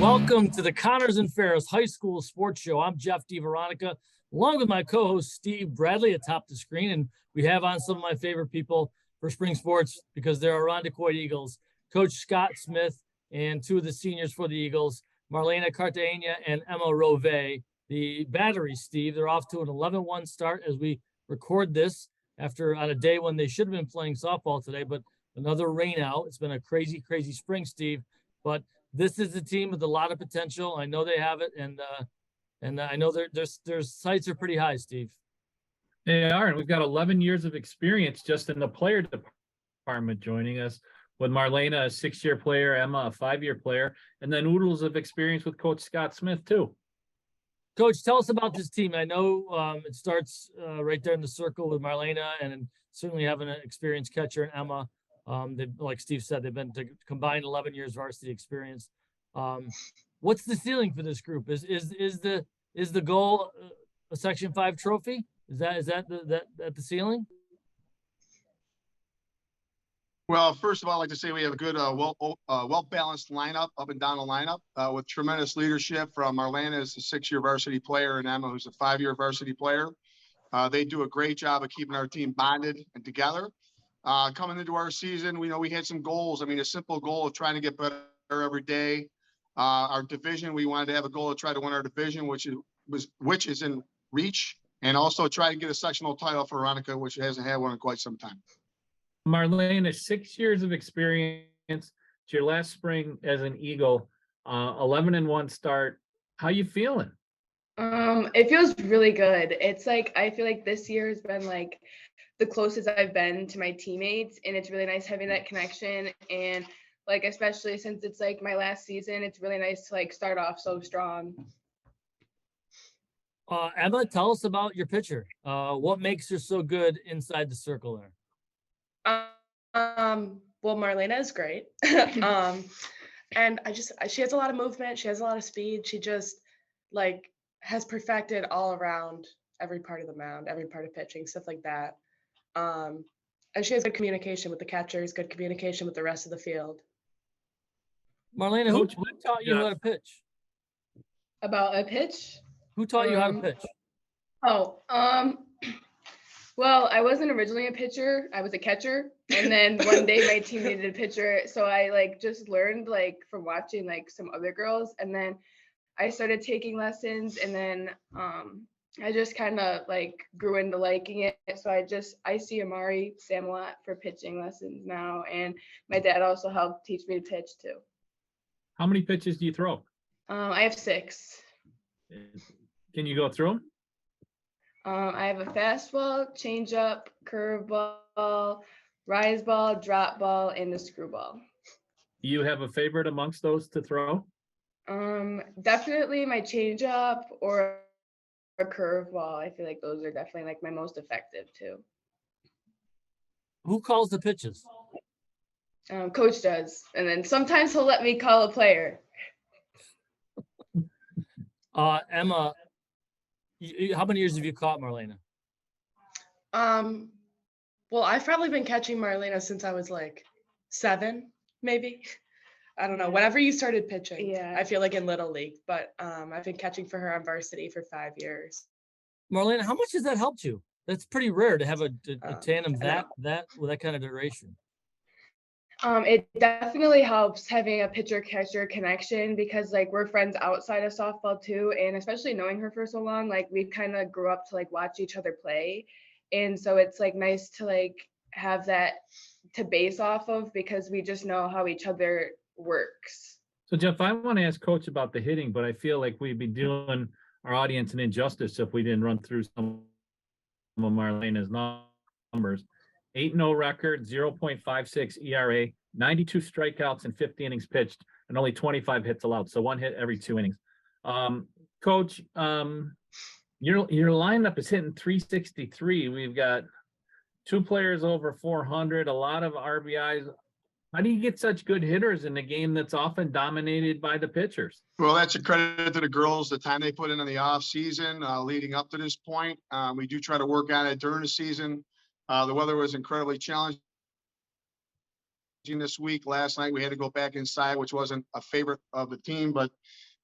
Welcome to the Connors and Ferris High School Sports Show. I'm Jeff DiVeronica, along with my co-host Steve Bradley atop the screen, and we have on some of my favorite people for spring sports because they're Irondequoit Eagles, Coach Scott Smith, and two of the seniors for the Eagles, Marlayna Cartagena and Emma Rovet. The Batteries, Steve, they're off to an 11-1 start as we record this after on a day when they should have been playing softball today, but another rain out. It's been a crazy, crazy spring, Steve, but this is a team with a lot of potential. I know they have it, and I know their sights are pretty high, Steve. They are, and we've got 11 years of experience just in the player department joining us, with Marlayna, a 6-year player, Emma, a 5-year player, and then oodles of experience with Coach Scott Smith, too. Coach, tell us about this team. I know it starts right there in the circle with Marlayna, and certainly having an experienced catcher in Emma. Like Steve said, they've been to combined 11 years varsity experience. What's the ceiling for this group? Is the goal a Section 5 trophy? Is that the ceiling? Well, first of all, I'd like to say we have a good, well-balanced lineup up and down the lineup with tremendous leadership from Marlayna, as a 6-year varsity player, and Emma, who's a 5-year varsity player. They do a great job of keeping our team bonded and together. Coming into our season, we know we had some goals. I mean, a simple goal of trying to get better every day. Our division, we wanted to have a goal to try to win our division, which is in reach, and also try to get a sectional title for Veronica, which hasn't had one in quite some time. Marlayna, 6 years of experience. It's your last spring as an Eagle, 11-1 start. How you feeling? It feels really good. It's like I feel like this year has been like the closest I've been to my teammates, and it's really nice having that connection. And like, especially since it's like my last season, it's really nice to like start off so strong. Emma, tell us about your pitcher. What makes her so good inside the circle there? Well, Marlayna is great. And she has a lot of movement. She has a lot of speed. She just like has perfected all around every part of the mound, every part of pitching, stuff like that. And she has good communication with the catchers, good communication with the rest of the field. Marlayna, who taught you how to pitch? About a pitch? Who taught you how to pitch? Well, I wasn't originally a pitcher. I was a catcher. And then one day my team needed a pitcher. So I like just learned like from watching like some other girls. And then I started taking lessons, and then I just kind of like grew into liking it. So I see Amari Sam a lot for pitching lessons now. And my dad also helped teach me to pitch too. How many pitches do you throw? I have 6. Can you go through them? I have a fastball, changeup, curveball, rise ball, drop ball, and the screwball. Do you have a favorite amongst those to throw? Definitely my changeup or a curveball. I feel like those are definitely like my most effective too. Who calls the pitches? Coach does, and then sometimes he'll let me call a player. Emma, how many years have you caught Marlayna? Well, I've probably been catching Marlayna since I was like 7, maybe. I don't know. Whenever you started pitching, Yeah. I feel like in Little League, but I've been catching for her on varsity for 5 years. Marlayna, how much has that helped you? That's pretty rare to have a tandem I with that kind of duration. It definitely helps having a pitcher-catcher connection because like we're friends outside of softball too, and especially knowing her for so long, like we kind of grew up to like watch each other play, and so it's like nice to like have that to base off of because we just know how each other works. So Jeff, I want to ask Coach about the hitting, but I feel like we'd be doing our audience an injustice if we didn't run through some of Marlayna's numbers. 8-0 record, 0.56 ERA, 92 strikeouts and 50 innings pitched, and only 25 hits allowed. So 1 hit every 2 innings. Coach, your lineup is hitting 363. We've got 2 players over 400, a lot of RBIs. How do you get such good hitters in a game that's often dominated by the pitchers? Well, that's a credit to the girls, the time they put in the off season leading up to this point. We do try to work on it during the season. The weather was incredibly challenging this week. Last night we had to go back inside, which wasn't a favorite of the team, but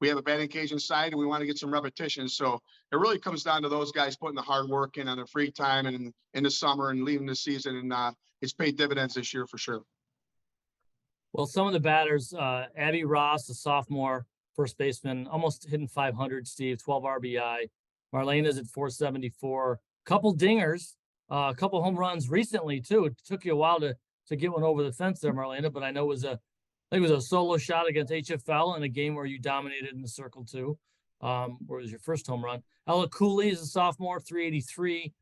we have a batting cage inside and we want to get some repetitions. So it really comes down to those guys putting the hard work in on their free time and in the summer and leaving the season. And it's paid dividends this year for sure. Well, some of the batters, Abby Ross, the sophomore first baseman, almost hitting 500, Steve, 12 RBI. Marlayna's at 474, couple dingers, a couple home runs recently too. It took you a while to get one over the fence there, Marlayna, but I know I think it was a solo shot against HFL in a game where you dominated in the circle too, where it was your first home run. Ella Cooley is a sophomore, 383,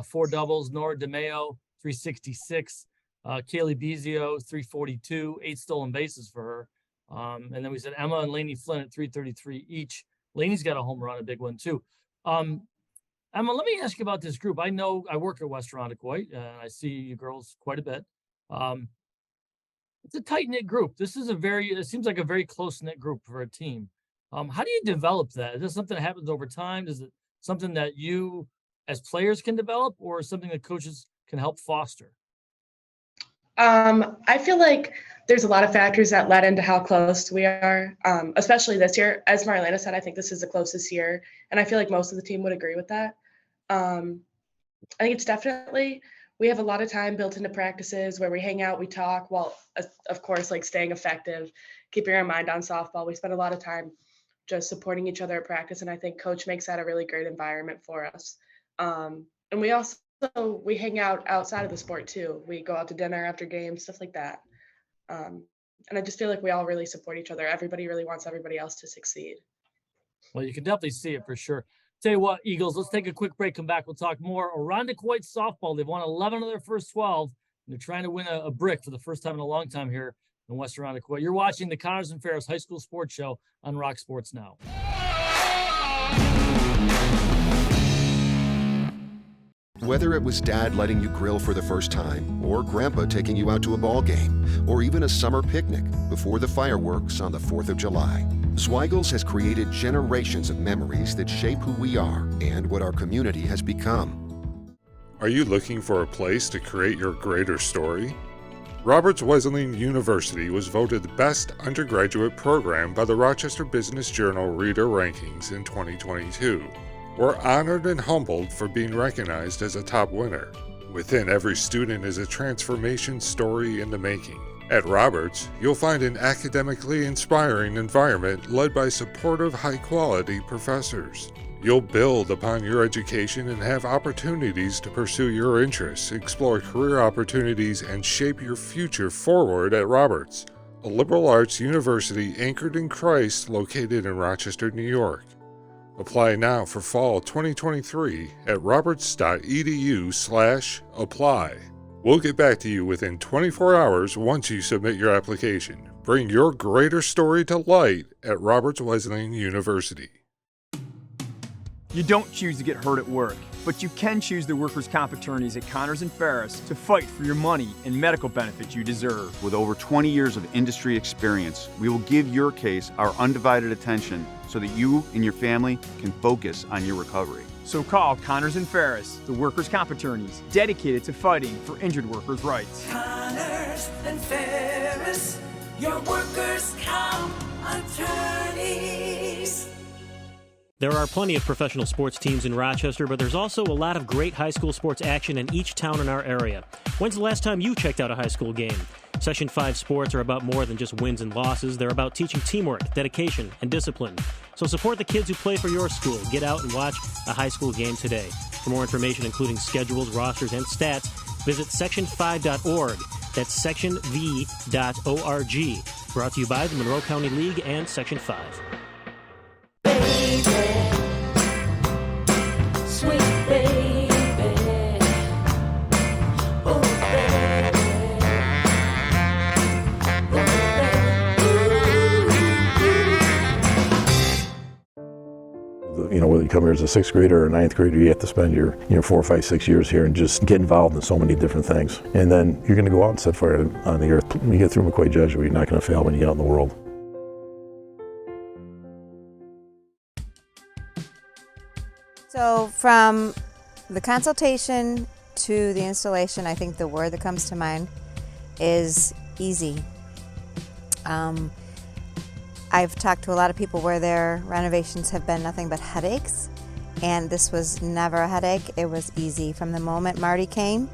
4 doubles. Nora DeMeo, 366. Kaylee Bezio, 342, 8 stolen bases for her. And then we said Emma and Lainey Flynn at 333 each. Lainey's got a home run, a big one too. Emma, let me ask you about this group. I know I work at West Irondequoit, and I see you girls quite a bit. It's a tight-knit group. This is it seems like a very close-knit group for a team. How do you develop that? Is this something that happens over time? Is it something that you as players can develop, or something that coaches can help foster? I feel like there's a lot of factors that led into how close we are, especially this year. As Marlayna said, I think this is the closest year, and I feel like most of the team would agree with that. I think it's definitely, we have a lot of time built into practices where we hang out, we talk, while of course, like staying effective, keeping our mind on softball. We spend a lot of time just supporting each other at practice, and I think coach makes that a really great environment for us. And we hang out outside of the sport too. We go out to dinner after games, stuff like that. And I just feel like we all really support each other. Everybody really wants everybody else to succeed. Well, you can definitely see it for sure. Tell you what, Eagles, let's take a quick break. Come back. We'll talk more. Irondequoit softball. They've won 11 of their first 12. And they're trying to win a brick for the first time in a long time here in West Irondequoit. You're watching the Connors and Ferris High School Sports Show on Rock Sports Now. Whether it was Dad letting you grill for the first time, or Grandpa taking you out to a ball game, or even a summer picnic before the fireworks on the 4th of July, Zweigels has created generations of memories that shape who we are and what our community has become. Are you looking for a place to create your greater story? Roberts Wesleyan University was voted the best undergraduate program by the Rochester Business Journal Reader Rankings in 2022. We're honored and humbled for being recognized as a top winner. Within every student is a transformation story in the making. At Roberts, you'll find an academically inspiring environment led by supportive, high-quality professors. You'll build upon your education and have opportunities to pursue your interests, explore career opportunities, and shape your future forward at Roberts, a liberal arts university anchored in Christ located in Rochester, New York. Apply now for fall 2023 at roberts.edu/apply. We'll get back to you within 24 hours once you submit your application. Bring your greater story to light at Roberts Wesleyan University. You don't choose to get hurt at work, but you can choose the workers' comp attorneys at Connors and Ferris to fight for your money and medical benefits you deserve. With over 20 years of industry experience, we will give your case our undivided attention so that you and your family can focus on your recovery. So call Connors and Ferris, the workers' comp attorneys dedicated to fighting for injured workers' rights. Connors and Ferris, your workers' comp attorneys. There are plenty of professional sports teams in Rochester, but there's also a lot of great high school sports action in each town in our area. When's the last time you checked out a high school game? Section 5 sports are about more than just wins and losses. They're about teaching teamwork, dedication, and discipline. So support the kids who play for your school. Get out and watch a high school game today. For more information, including schedules, rosters, and stats, visit section5.org. That's sectionv.org. Brought to you by the Monroe County League and Section 5. Sweet baby, oh baby, oh baby. You know, whether you come here as a 6th grader or a 9th grader, you have to spend your 4, 5, 6 years here and just get involved in so many different things. And then you're going to go out and set fire on the earth. When you get through McQuaid Jesuit, you're not going to fail when you get out in the world. So from the consultation to the installation, I think the word that comes to mind is easy. I've talked to a lot of people where their renovations have been nothing but headaches, and this was never a headache. It was easy. From the moment Marty came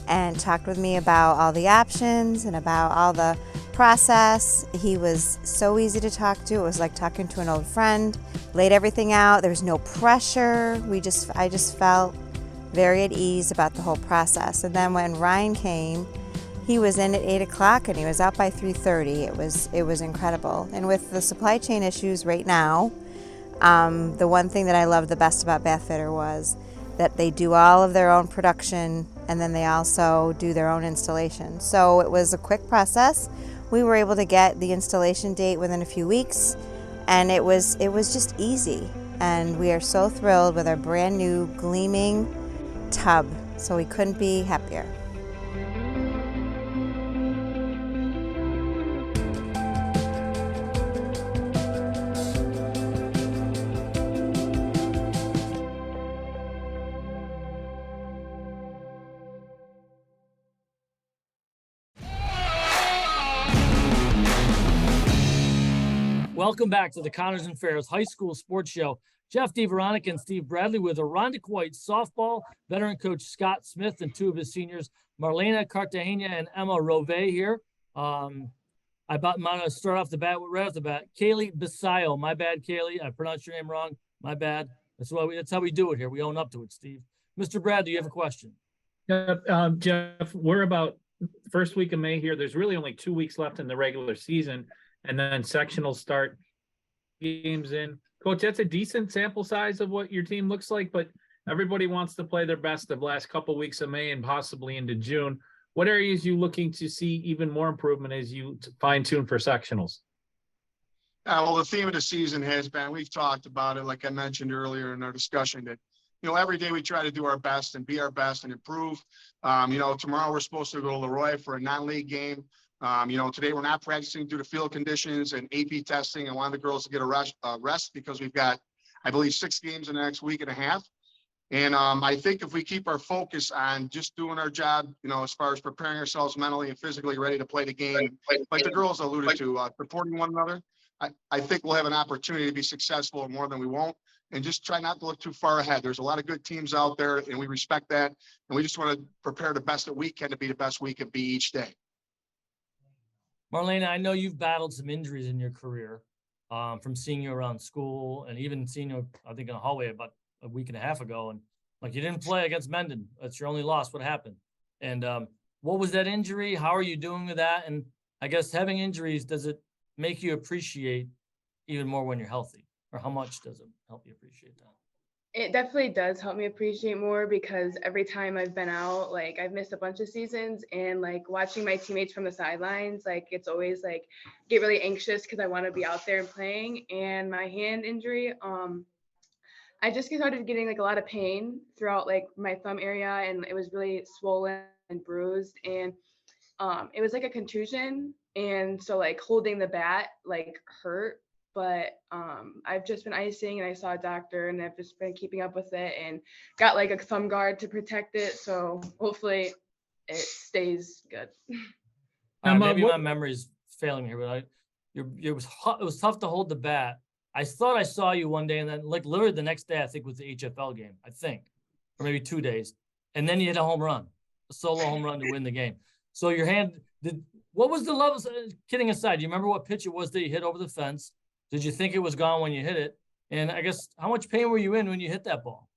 and talked with me about all the options and about all the process, he was so easy to talk to. It was like talking to an old friend. Laid everything out. There was no pressure. I just felt very at ease about the whole process. And then when Ryan came, he was in at 8 o'clock and he was out by 3:30. It was incredible. And with the supply chain issues right now, the one thing that I loved the best about Bath Fitter was that they do all of their own production and then they also do their own installation. So it was a quick process. We were able to get the installation date within a few weeks, and it was just easy. And we are so thrilled with our brand new gleaming tub. So we couldn't be happier. Welcome back to the Connors and Ferris High School Sports Show. Jeff DiVeronica and Steve Bradley with Irondequoit softball, veteran coach Scott Smith and two of his seniors, Marlayna Cartagena and Emma Rovet here. I'm going to start off the bat, right off the bat. Kaylee Bisayo, my bad, Kaylee. I pronounced your name wrong. My bad. That's how we do it here. We own up to it, Steve. Mr. Brad, do you have a question? Jeff, we're about first week of May here. There's really only 2 weeks left in the regular season, and then sectionals start games in. Coach, that's a decent sample size of what your team looks like, but everybody wants to play their best the last couple weeks of May and possibly into June. What areas are you looking to see even more improvement as you fine tune for sectionals? Well, the theme of the season has been, we've talked about it, like I mentioned earlier in our discussion, that, every day we try to do our best and be our best and improve. Tomorrow we're supposed to go to Leroy for a non-league game. Today we're not practicing due to field conditions and AP testing. I want the girls to get a rest because we've got, I believe, 6 games in the next week and a half. And I think if we keep our focus on just doing our job, as far as preparing ourselves mentally and physically ready to play the game, like the girls alluded to, supporting one another, I think we'll have an opportunity to be successful more than we won't. And just try not to look too far ahead. There's a lot of good teams out there, and we respect that. And we just want to prepare the best that we can to be the best we can be each day. Marlayna, I know you've battled some injuries in your career, from seeing you around school and even seeing you, I think, in a hallway about a week and a half ago. And you didn't play against Mendon. That's your only loss. What happened? And what was that injury? How are you doing with that? And I guess having injuries, does it make you appreciate even more when you're healthy? Or how much does it help you appreciate that? It definitely does help me appreciate more because every time I've been out, I've missed a bunch of seasons, and watching my teammates from the sidelines, it's always get really anxious because I want to be out there and playing. And my hand injury, I just started getting a lot of pain throughout my thumb area, and it was really swollen and bruised, and it was like a contusion, and so holding the bat hurt. But I've just been icing, and I saw a doctor, and I've just been keeping up with it and got a thumb guard to protect it. So hopefully it stays good. Maybe my memory's failing here, but it was tough to hold the bat. I thought I saw you one day, and then literally the next day, I think was the HFL game, I think, or maybe 2 days. And then you hit a home run, a solo home run to win the game. So your hand, what was the level, kidding aside, do you remember what pitch it was that you hit over the fence? Did you think it was gone when you hit it? And I guess, how much pain were you in when you hit that ball?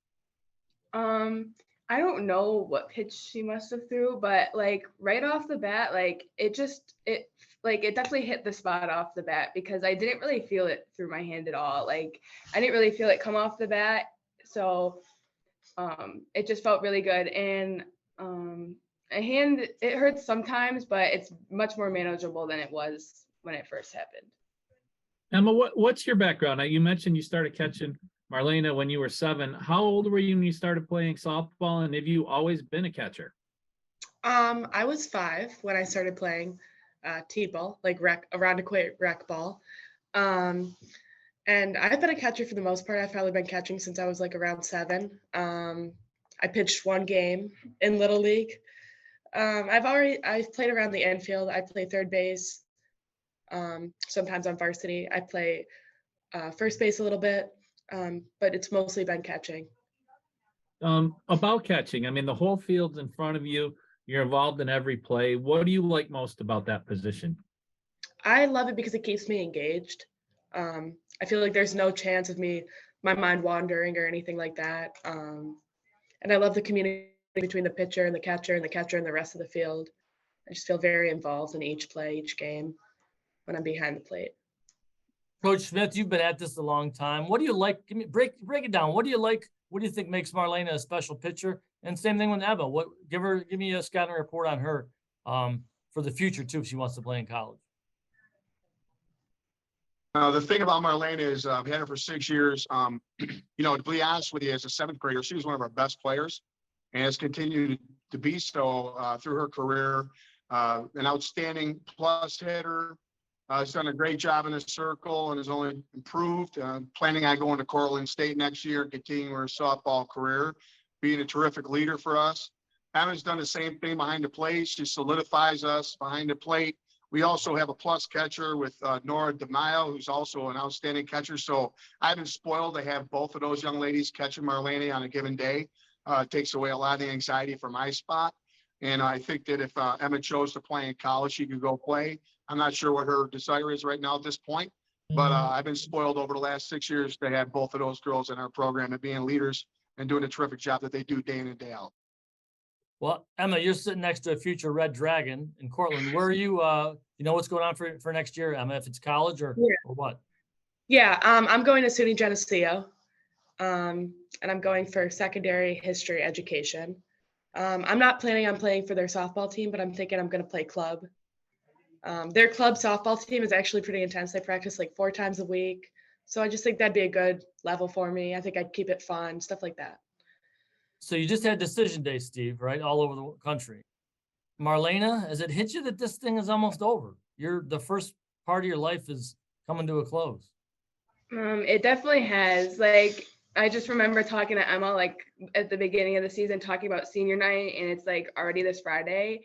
I don't know what pitch she must have threw, but right off the bat, it definitely hit the spot off the bat because I didn't really feel it through my hand at all. I didn't really feel it come off the bat. So it just felt really good. And a hand, it hurts sometimes, but it's much more manageable than it was when it first happened. Emma, what's your background? You mentioned you started catching Marlayna when you were 7. How old were you when you started playing softball, and have you always been a catcher? I was 5 when I started playing T-ball, Irondequoit rec ball. And I've been a catcher for the most part. I've probably been catching since I was around 7. I pitched 1 game in Little League. I've played around the infield. I play third base. Sometimes on varsity. I play first base a little bit, but it's mostly been catching. About catching, I mean, the whole field's in front of you. You're involved in every play. What do you like most about that position? I love it because it keeps me engaged. I feel like there's no chance of my mind wandering or anything like that. And I love the community between the pitcher and the catcher and the catcher and the rest of the field. I just feel very involved in each play, each game when I'm behind the plate. Coach Smith, you've been at this a long time. What do you like? Give me break it down. What do you like? What do you think makes Marlayna a special pitcher? And same thing with Emma. Give me a scouting report on her for the future too, if she wants to play in college. The thing about Marlayna is I've had her for 6 years. To be honest with you, as a seventh grader, she was one of our best players and has continued to be so through her career. An outstanding plus hitter. Has done a great job in the circle and has only improved. Planning on going to Cortland State next year and continuing her softball career, being a terrific leader for us. Emma's done the same thing behind the plate. She solidifies us behind the plate. We also have a plus catcher with Nora DeMaio, who's also an outstanding catcher. So I've been spoiled to have both of those young ladies catching Marlayna on a given day. It takes away a lot of the anxiety from my spot. And I think that if Emma chose to play in college, she could go play. I'm not sure what her desire is right now at this point, but I've been spoiled over the last 6 years to have both of those girls in our program and being leaders and doing a terrific job that they do day in and day out. Well, Emma, you're sitting next to a future Red Dragon in Cortland. Where are you? You know what's going on for next year, Emma, if it's college or what? Yeah, I'm going to SUNY Geneseo, and I'm going for secondary history education. I'm not planning on playing for their softball team, but I'm thinking I'm going to play club. Their club softball team is actually pretty intense. They practice like 4 times a week. So I just think that'd be a good level for me. I think I'd keep it fun, stuff like that. So you just had decision day, Steve, right? All over the country. Marlayna, has it hit you that this thing is almost over? The first part of your life is coming to a close. It definitely has. Like, I just remember talking to Emma, like at the beginning of the season, talking about senior night, and it's like already this Friday.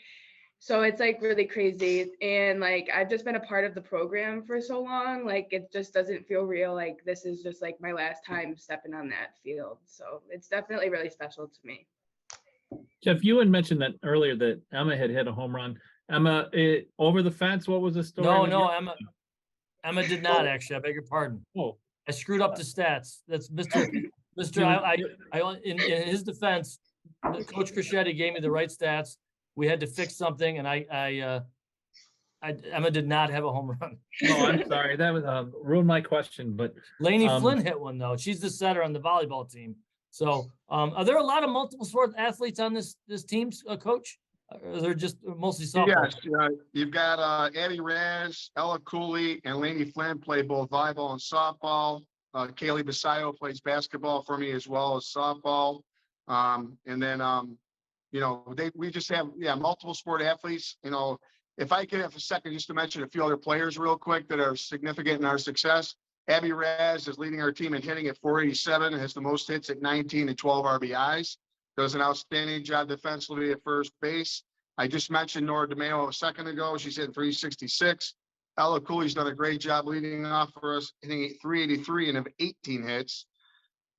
So it's like really crazy. And like, I've just been a part of the program for so long, like it just doesn't feel real. Like this is just like my last time stepping on that field. So it's definitely really special to me. Jeff, you had mentioned that earlier that Emma had hit a home run. Emma, over the fence, what was the story? No, Emma did not actually. I beg your pardon. Oh, I screwed up the stats. That's Mr. In his defense, Coach Crescetti gave me the right stats. We had to fix something, and Emma did not have a home run. Oh, I'm sorry. That was ruined my question. But Lainey Flynn hit one though. She's the setter on the volleyball team. So, are there a lot of multiple sport athletes on this team, Coach? Or they're just mostly softball? Yes, you've got Abby Raz, Ella Cooley, and Lainey Flynn play both volleyball and softball. Kaylee Basayo plays basketball for me as well as softball. And then we just have multiple sport athletes. If I could have a second just to mention a few other players real quick that are significant in our success. Abby Raz is leading our team in hitting at 487, has the most hits at 19 and 12 RBIs. Does an outstanding job defensively at first base. I just mentioned Nora DeMaio a second ago. She's hitting 366. Ella Cooley's done a great job leading off for us, hitting 383 and have 18 hits.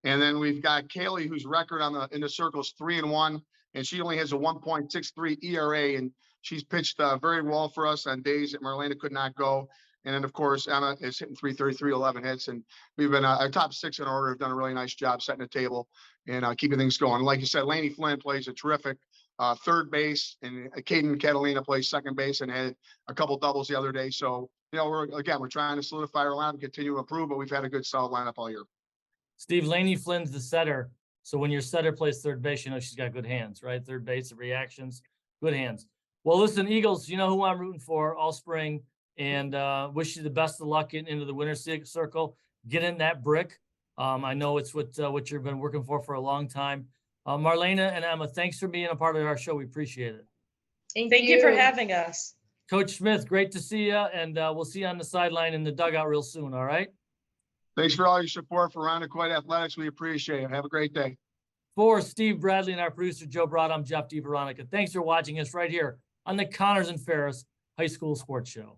And then we've got Kaylee, whose record in the circle is 3-1, and she only has a 1.63 ERA, and she's pitched very well for us on days that Marlayna could not go. And then, of course, Emma is hitting 333, 11 hits, and we've been our top 6 in order have done a really nice job setting the table and keeping things going. Like you said, Lainey Flynn plays a terrific third base, and Caden Catalina plays second base and had a couple doubles the other day. So, we're trying to solidify our lineup and continue to improve, but we've had a good solid lineup all year. Steve, Lainey Flynn's the setter. So when your setter plays third base, she's got good hands, right? Third base, the reactions, good hands. Well, listen, Eagles, you know who I'm rooting for all spring, and wish you the best of luck into the winner's circle. Get in that brick. I know it's what you've been working for a long time. Marlayna and Emma, thanks for being a part of our show. We appreciate it. Thank you for having us. Coach Smith, great to see you, and we'll see you on the sideline in the dugout real soon, all right? Thanks for all your support for Irondequoit Athletics. We appreciate it. Have a great day. For Steve Bradley and our producer, Joe Broad, I'm Jeff DiVeronica. Thanks for watching us right here on the Connors and Ferris High School Sports Show.